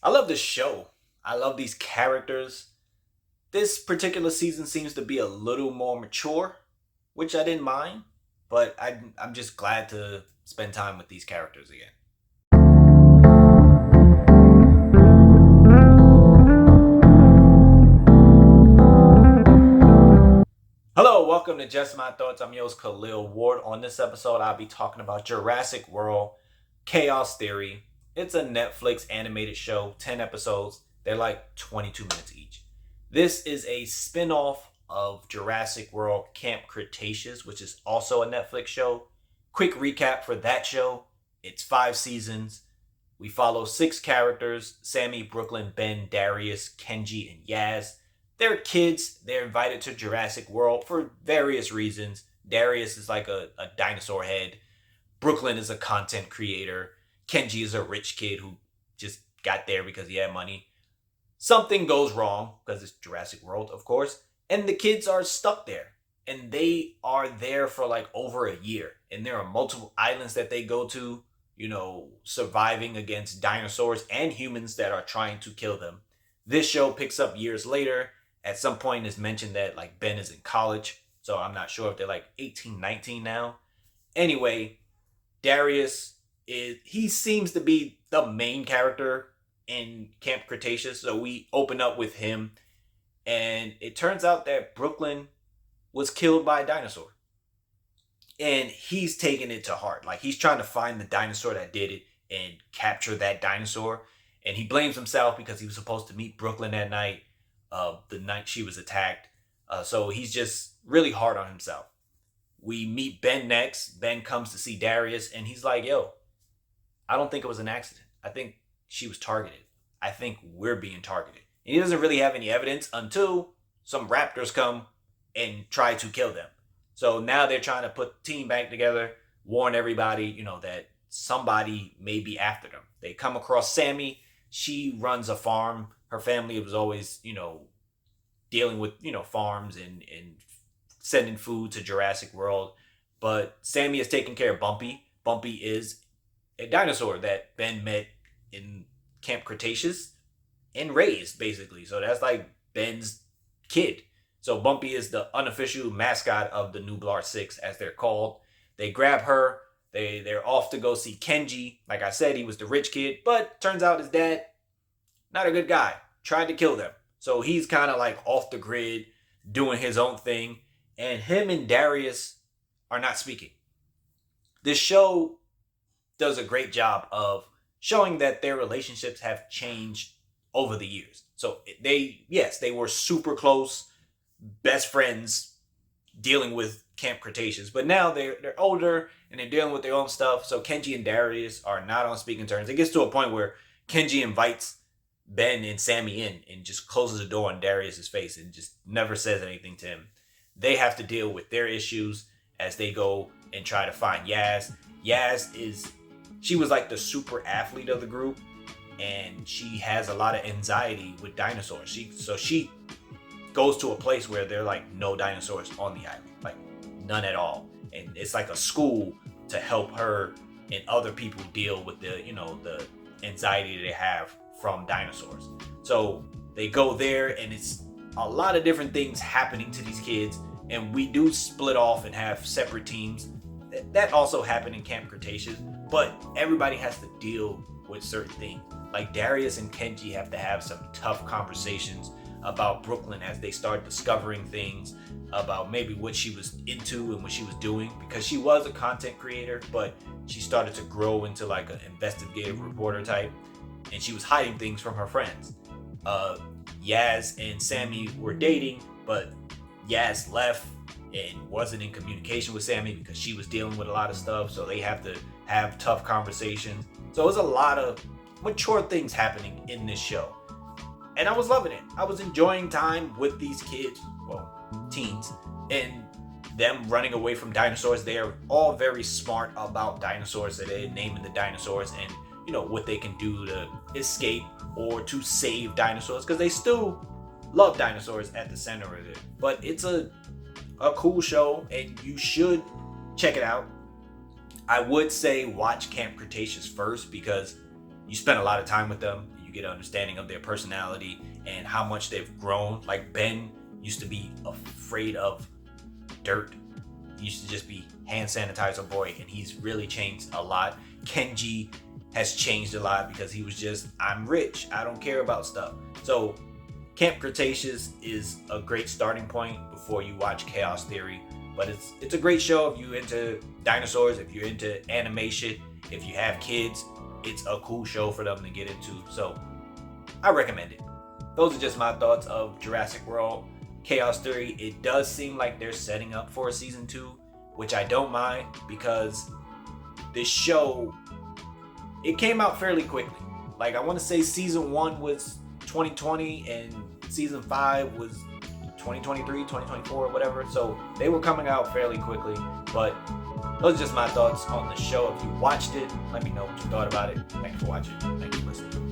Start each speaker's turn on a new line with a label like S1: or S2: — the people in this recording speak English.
S1: I love this show. I love these characters. This particular season seems to be a little more mature, which I didn't mind, but I'm just glad to spend time with these characters again. Hello, welcome to Just My Thoughts. I'm your host, Khaleel Ward. On this episode, I'll be talking about Jurassic World Chaos Theory. It's a Netflix animated show, 10 episodes. They're like 22 minutes each. This is a spin-off of Jurassic World Camp Cretaceous, which is also a Netflix show. Quick recap for that show. It's 5 seasons. We follow 6 characters: Sammy, Brooklyn, Ben, Darius, Kenji, and Yaz. They're kids. They're invited to Jurassic World for various reasons. Darius is like a dinosaur head. Brooklyn is a content creator. Kenji is a rich kid who just got there because he had money. Something goes wrong because it's Jurassic World, of course, and the kids are stuck there. And they are there for like over a year. And there are multiple islands that they go to, surviving against dinosaurs and humans that are trying to kill them. This show picks up years later. At some point it's mentioned that like Ben is in college, so I'm not sure if they're like 18, 19 now. Anyway, Darius he seems to be the main character in Camp Cretaceous, so we open up with him, and it turns out that Brooklyn was killed by a dinosaur. And he's taking it to heart. Like, he's trying to find the dinosaur that did it and capture that dinosaur. And he blames himself because he was supposed to meet Brooklyn that night, the night she was attacked. So he's just really hard on himself. We meet Ben next. Ben comes to see Darius, and he's like, yo, I don't think it was an accident. I think she was targeted. I think we're being targeted. And he doesn't really have any evidence until some raptors come and try to kill them. So now they're trying to put the team back together, warn everybody, that somebody may be after them. They come across Sammy. She runs a farm. Her family was always, dealing with, farms and sending food to Jurassic World. But Sammy is taking care of Bumpy. Bumpy is a dinosaur that Ben met in Camp Cretaceous and raised, basically. So that's like Ben's kid. So Bumpy is the unofficial mascot of the Nublar Six, as they're called. They grab her. They're off to go see Kenji. Like I said, he was the rich kid, but turns out his dad, not a good guy. Tried to kill them. So he's kind of like off the grid, doing his own thing. And him and Darius are not speaking. This show does a great job of showing that their relationships have changed over the years. So they were super close, best friends, dealing with Camp Cretaceous. But now they're older and they're dealing with their own stuff. So Kenji and Darius are not on speaking terms. It gets to a point where Kenji invites Ben and Sammy in and just closes the door on Darius's face and just never says anything to him. They have to deal with their issues as they go and try to find Yaz. She was like the super athlete of the group, and she has a lot of anxiety with dinosaurs. She goes to a place where there are like no dinosaurs on the island, like none at all. And it's like a school to help her and other people deal with the anxiety they have from dinosaurs. So they go there, and it's a lot of different things happening to these kids, and we do split off and have separate teams. That also happened in Camp Cretaceous, but everybody has to deal with certain things. Like Darius and Kenji have to have some tough conversations about Brooklyn as they start discovering things about maybe what she was into and what she was doing, because she was a content creator, but she started to grow into like an investigative reporter type, and she was hiding things from her friends. Yaz and Sammy were dating, but Yaz left and wasn't in communication with Sammy because she was dealing with a lot of stuff, so they have to have tough conversations. So there's a lot of mature things happening in this show. And I was loving it. I was enjoying time with these kids, teens, and them running away from dinosaurs. They are all very smart about dinosaurs. So they're naming the dinosaurs and what they can do to escape or to save dinosaurs, because they still love dinosaurs at the center of it. But it's a cool show, and you should check it out. I would say watch Camp Cretaceous first, because you spend a lot of time with them. You You get an understanding of their personality and how much they've grown. Like Ben used to be afraid of dirt. He used to just be hand sanitizer boy, and he's really changed a lot. Kenji has changed a lot because he was just, I'm rich, I don't care about stuff. So Camp Cretaceous is a great starting point before you watch Chaos Theory. But it's a great show if you're into dinosaurs, if you're into animation, if you have kids. It's a cool show for them to get into. So I recommend it. Those are just my thoughts of Jurassic World Chaos Theory. It does seem like they're setting up for a season 2, which I don't mind, because this show, it came out fairly quickly. Like, I want to say season 1 was 2020 and season 5 was 2023, 2024, whatever. So they were coming out fairly quickly. But those are just my thoughts on the show. If you watched it, let me know what you thought about it. Thanks for watching. Thanks for listening.